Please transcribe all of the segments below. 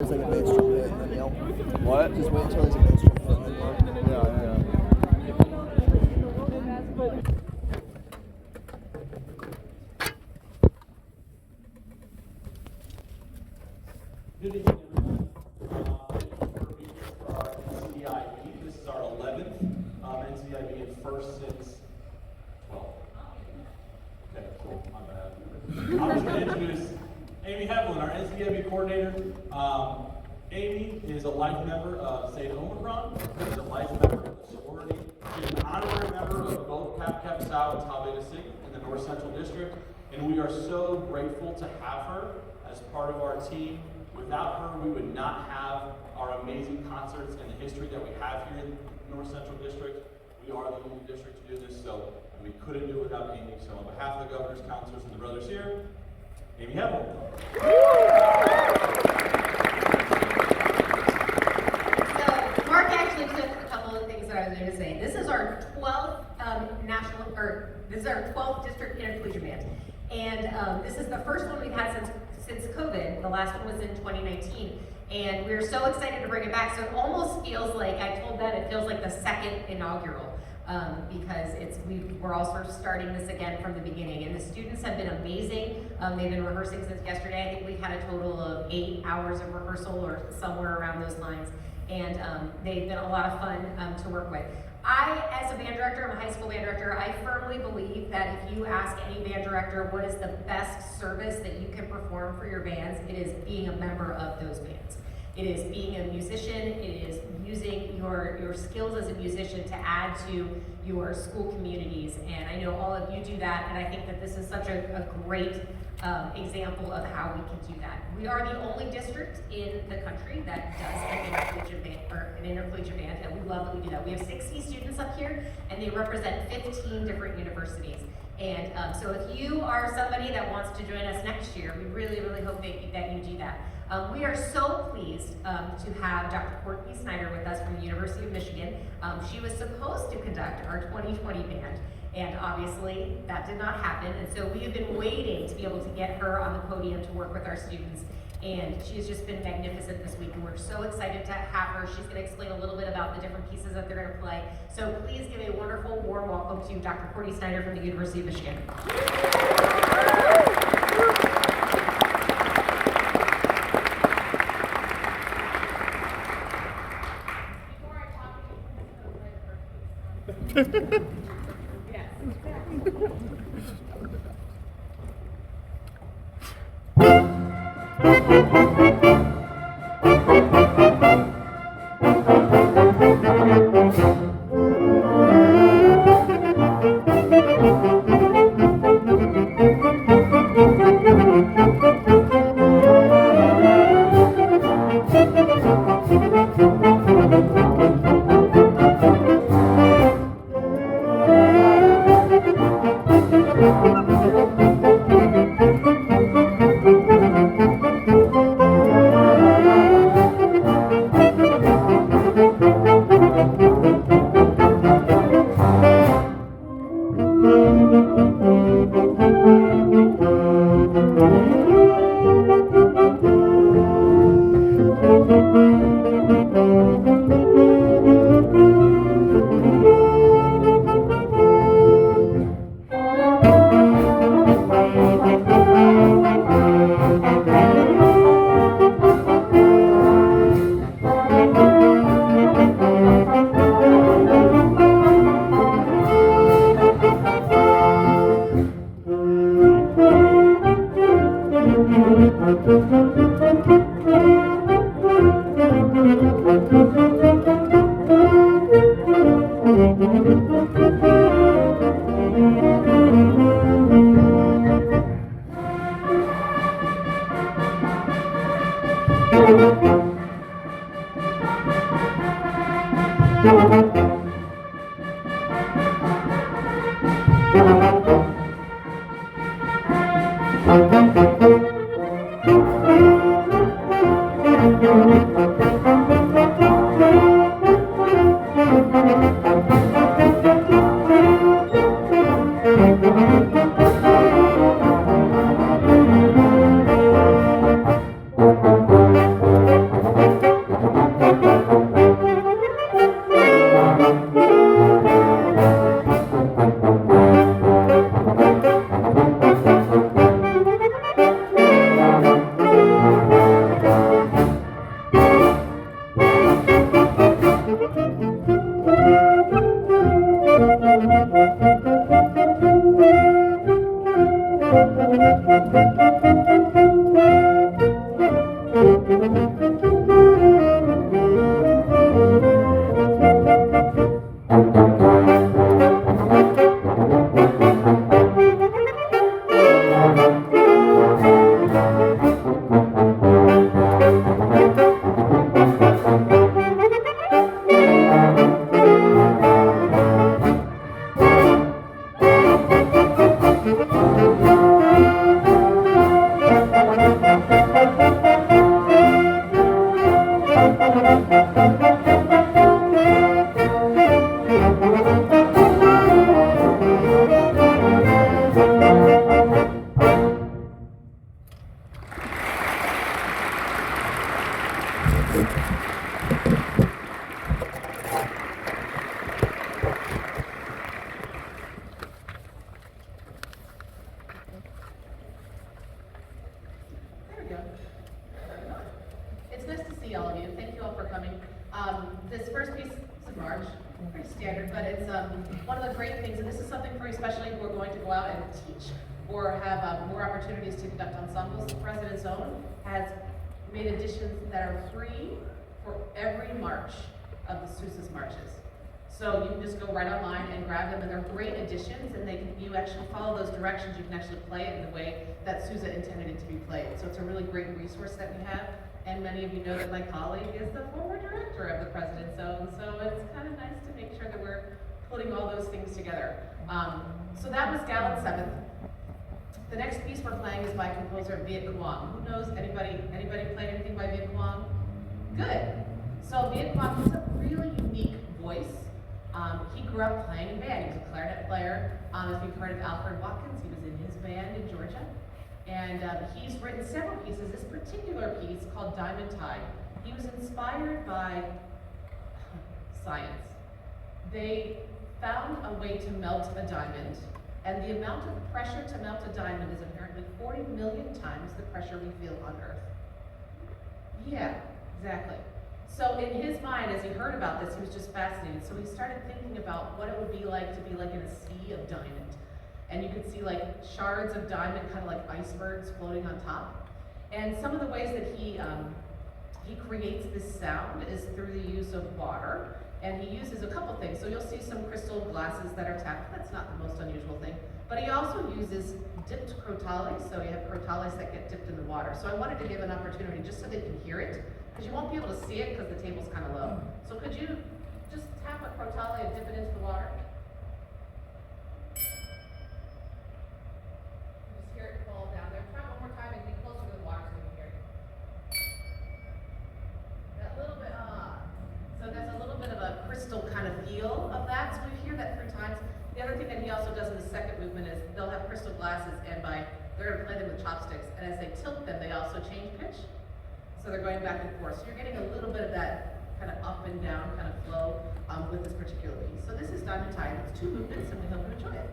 It's like a bass drum hit and then yell. What? Just wait until there's a bass drum hit and then yell. Yeah. Good evening, everyone. For our NCD. This is our 11th NCD and first since 12. Okay, cool. My bad. I'm just going to introduce Amy Heflin, our NCD coordinator. Amy is a life member of St. Omicron. She's a life member of the sorority. She's an honorary member of both Kappa Psi and Tau Beta Sigma in the North Central District. And we are so grateful to have her as part of our team. Without her, we would not have our amazing concerts and the history that we have here in the North Central District. We are the only district to do this, so we couldn't do it without Amy. So on behalf of the governor's counselors and the brothers here, Amy Heflin. So Mark actually took a couple of things that I was going to say. This is our 12th this is our 12th district intercollegiate band, and this is the first one we've had since COVID. The last one was in 2019, and we're so excited to bring it back. So it almost feels like, I told Ben, it feels like the second inaugural, because we're all sort of starting this again from the beginning. And the students have been amazing. They've been rehearsing since yesterday. I think we had a total of 8 hours of rehearsal or somewhere around those lines, and they've been a lot of fun to work with. As a band director, I'm a high school band director, I firmly believe that if you ask any band director what is the best service that you can perform for your bands, it is being a member of those bands. It is being a musician, it is using your skills as a musician to add to your school communities, and I know all of you do that, and I think that this is such a great example of how we can do that. We are the only district in the country that does an intercollegiate band, and we love that we do that. We have 60 students up here, and they represent 15 different universities. And so if you are somebody that wants to join us next year, we really, really hope that you do that. We are so pleased to have Dr. Courtney Snyder with us from the University of Michigan. She was supposed to conduct our 2020 band, and obviously that did not happen. And so we have been waiting to be able to get her on the podium to work with our students. And she's just been magnificent this week, and we're so excited to have her. She's going to explain a little bit about the different pieces that they're going to play. So please give a wonderful, warm welcome to Dr. Courtney Snyder from the University of Michigan. There we go. It's nice to see all of you. Thank you all for coming. This first piece is a march, pretty standard, but it's one of the great things, and this is something for especially who are going to go out and teach or have more opportunities to conduct ensembles. The President's Own has made editions that are free for every march of the Sousa's marches. So you can just go right online and grab them, and they're great editions, and you actually follow those directions. You can actually play it in the way that Sousa intended it to be played. So it's a really great resource that we have, and many of you know that my colleague is the former director of the President's Own, so it's kind of nice to make sure that we're putting all those things together. So that was Gallant 7th. The next piece we're playing is by composer Viet Cuong. Who knows, anybody play anything by Viet Cuong? Good. So Viet Cuong has a really unique voice. He grew up playing in band. He was a clarinet player. If you've heard of Alfred Watkins, he was in his band in Georgia. And he's written several pieces. This particular piece, called Diamond Tide, he was inspired by science. They found a way to melt a diamond, and the amount of pressure to melt a diamond is apparently 40 million times the pressure we feel on Earth. Yeah, exactly. So in his mind, as he heard about this, he was just fascinated. So he started thinking about what it would be like to be like in a sea of diamond. And you could see like shards of diamond, kind of like icebergs floating on top. And some of the ways that he creates this sound is through the use of water. And he uses a couple things. So you'll see some crystal glasses that are tapped. That's not the most unusual thing. But he also uses dipped crotales. So you have crotales that get dipped in the water. So I wanted to give an opportunity just so they can hear it, because you won't be able to see it because the table's kind of low. So could you just tap a crotale and dip it into the water? Just hear it fall down there. Try one more time and get closer to the water so you can hear it. That little bit, so that's a little bit of a crystal kind of feel of that. So we hear that 3 times. The other thing that he also does in the second movement is they'll have crystal glasses, and they're going to play them with chopsticks, and as they tilt them, they also change pitch. So they're going back and forth. So you're getting a little bit of that kind of up and down kind of flow with this particular piece. So this is Diamond Tide. It's 2 movements, and we hope you enjoy it.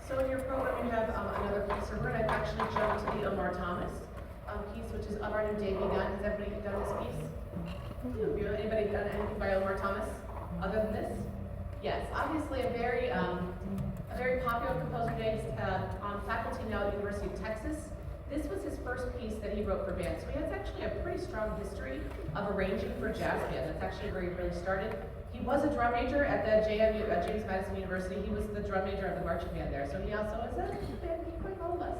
So in your program, you have another piece, or we're going to actually jump to the Omar Thomas piece, which is Of Our New Day Begun. Has everybody done this piece? Anybody done anything by Omar Thomas other than this? Yes, obviously a very popular composer today. He's on faculty now at the University of Texas. This was his first piece that he wrote for band. So he has actually a pretty strong history of arranging for jazz band. That's actually where he really started. He was a drum major at the JMU, James Madison University. He was the drum major of the marching band there. So he also is a band geek like all of us.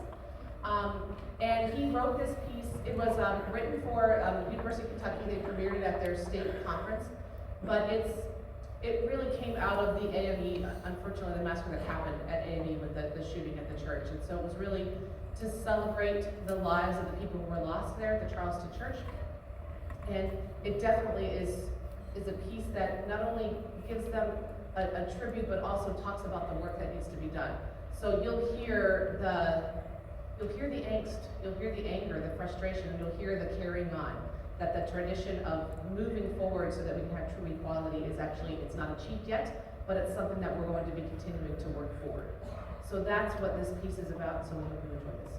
And he wrote this piece. It was written for University of Kentucky. They premiered it at their state conference. But it really came out of the AME, unfortunately, the massacre that happened at AME with the shooting at the church. And so it was really to celebrate the lives of the people who were lost there at the Charleston Church. And it definitely is a piece that not only gives them a tribute, but also talks about the work that needs to be done. So you'll hear the angst, you'll hear the anger, the frustration, and you'll hear the carrying on. That the tradition of moving forward so that we can have true equality is actually, it's not achieved yet, but it's something that we're going to be continuing to work forward. So that's what this piece is about, so we hope you enjoy this.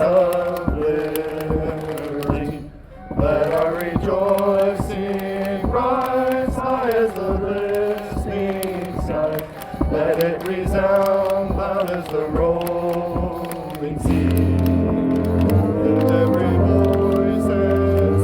of liberty. Let our rejoicing rise high as the listening sky. Let it resound loud as the rolling sea. Lift every voice and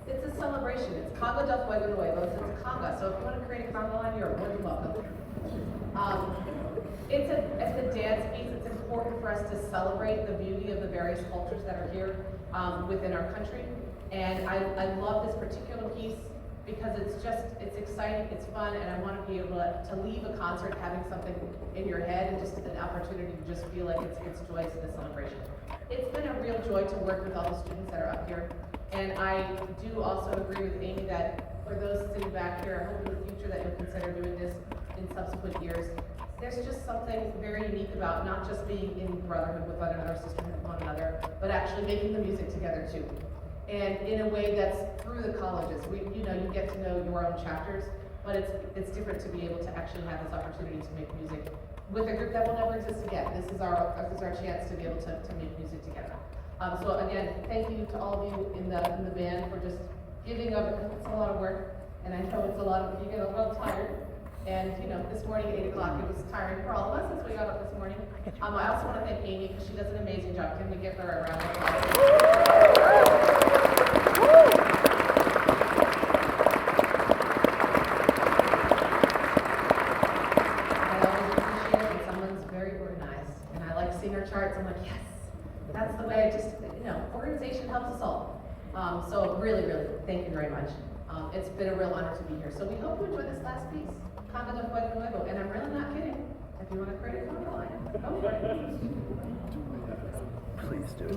It's a celebration. It's Conga del Fuego Nuevo. It's a conga. So if you want to create a conga line, you're more than welcome. It's a dance piece. It's important for us to celebrate the beauty of the various cultures that are here within our country. And I love this particular piece because it's exciting, it's fun, and I want to be able to leave a concert having something in your head and just an opportunity to just feel like it's joyous in the celebration. It's been a real joy to work with all the students that are up here. And I do also agree with Amy that for those sitting back here, I hope in the future that you'll consider doing this in subsequent years. there's just something very unique about not just being in brotherhood with one another, sisterhood with one another, but actually making the music together too. And in a way that's through the colleges. You get to know your own chapters, but it's different to be able to actually have this opportunity to make music with a group that will never exist again. This is our chance to be able to make music together. So again, thank you to all of you in the band for just giving up. It's a lot of work, and I know it's a lot of, you get a little tired. And this morning at 8 o'clock, it was tiring for all of us as we got up this morning. I also want to thank Amy because she does an amazing job. Can we give her a round of applause? I always appreciate it when someone's very organized, and I like seeing our charts. I'm like, yes, that's the way. Organization helps us all. So really, really, thank you very much. It's been a real honor to be here. So we hope you enjoy this last piece, Conga de Fuego, Nuevo. And I'm really not kidding. If you want to create a Conga line, go for it. Please do.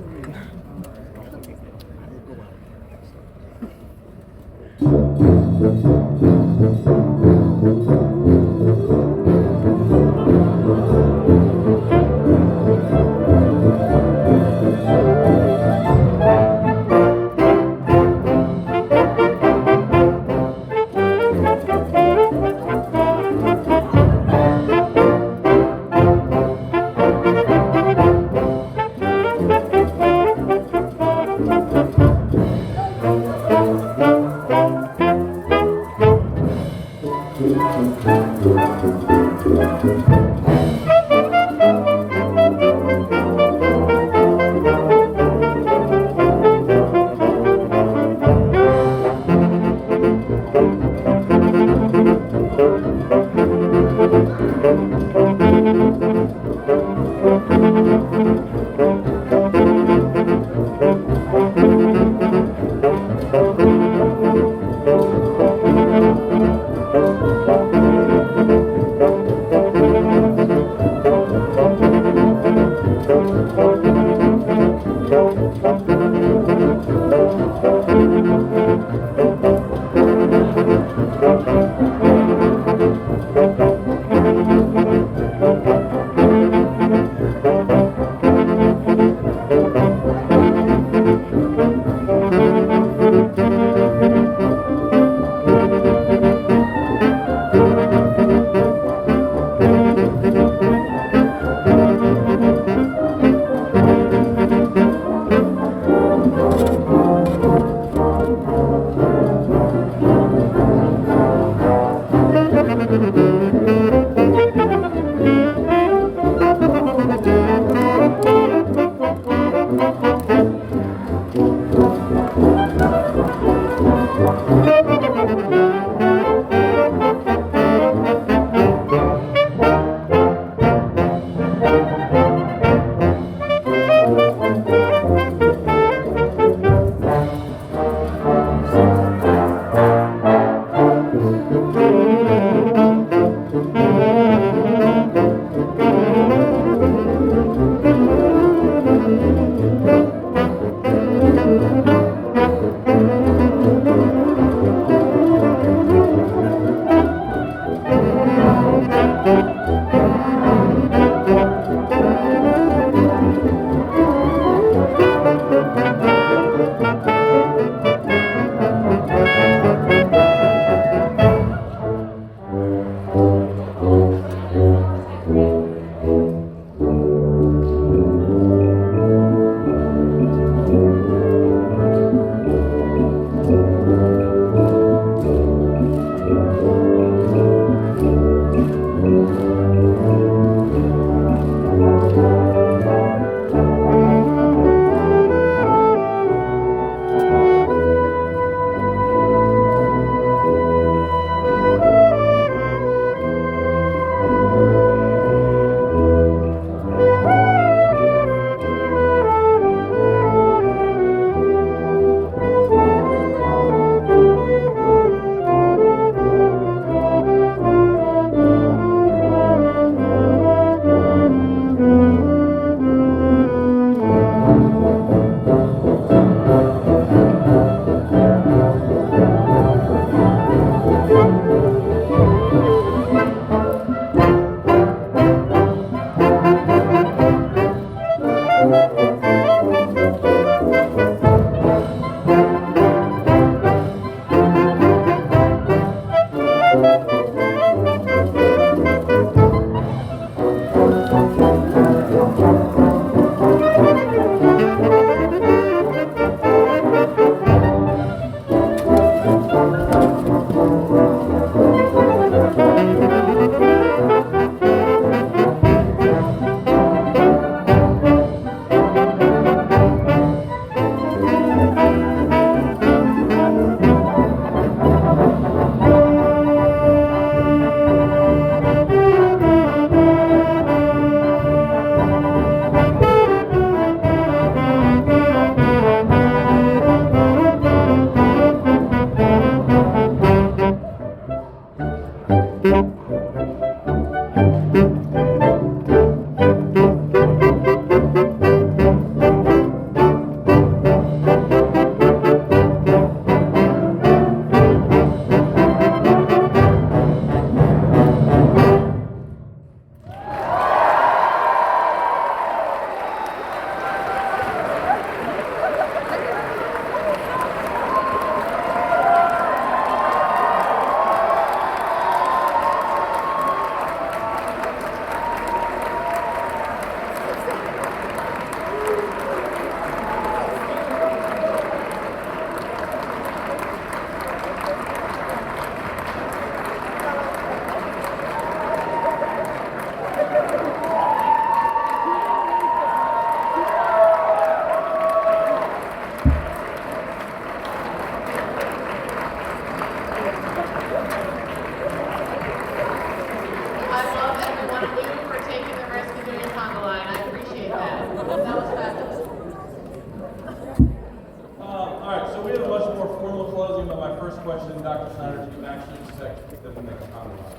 going by my first question, Dr. Snyder, do you actually expect them to make a comment on it?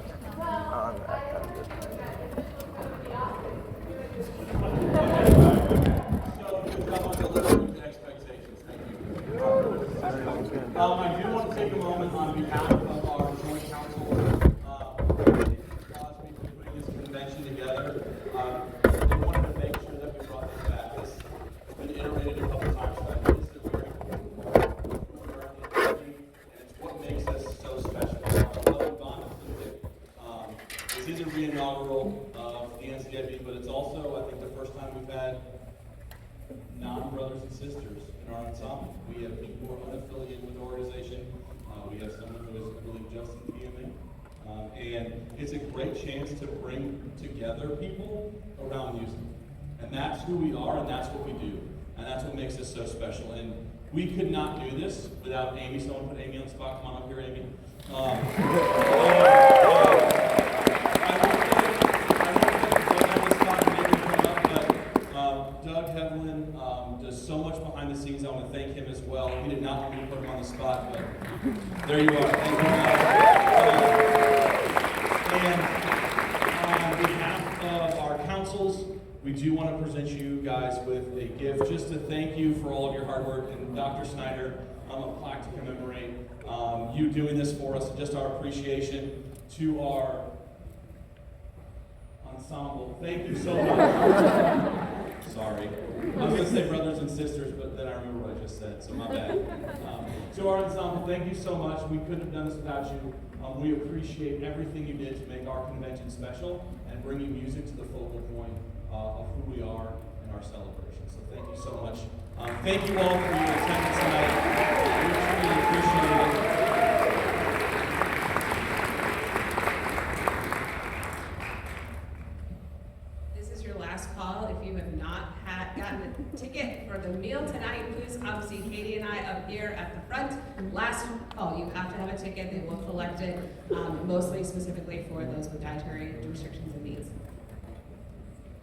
So we've come on to live expectations. Thank you. I do want to take a moment on behalf of our joint council, Cosby, for putting this convention together. We wanted to make sure that we brought this back. This has been iterated a couple times, but I think this is a very important and it's what makes us so special. This is a re-inaugural of the NCD, but it's also, I think, the first time we've had non-brothers and sisters in our ensemble. We have people who are unaffiliated with the organization. We have someone who is, I believe, just in PMA. And it's a great chance to bring together people around music. And that's who we are, and that's what we do. And that's what makes us so special. And we could not do this without Amy. Someone put Amy on the spot. Come on up here, Amy. Doug Hevlin does so much behind the scenes. I want to thank him as well. He did not want me to put him on the spot, but there you are. Thank you. And on behalf of our councils, we do want to present you guys with a gift just to thank you for all of your hard work. And Dr. Snyder, a plaque to commemorate you doing this for us, just our appreciation to our ensemble. Thank you so much. Sorry. I was going to say brothers and sisters, but then I remember what I just said, so my bad. To our ensemble, thank you so much. We couldn't have done this without you. We appreciate everything you did to make our convention special and bringing music to the focal point of who we are in our celebration. So thank you so much. Thank you all for your attendance tonight. We truly appreciate it. If you have not gotten a ticket for the meal tonight, please come see Katie and I up here at the front. Last call, you have to have a ticket. They will collect it, mostly specifically for those with dietary restrictions and needs.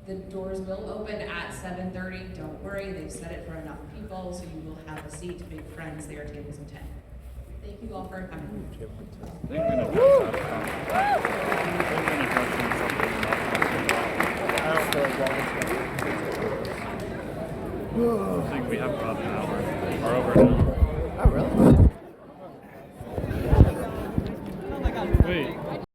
The doors will open at 7:30. Don't worry, they've set it for enough people, so you will have a seat to make friends. There are tables of 10. Thank you all for coming. I think we have about an hour or over now.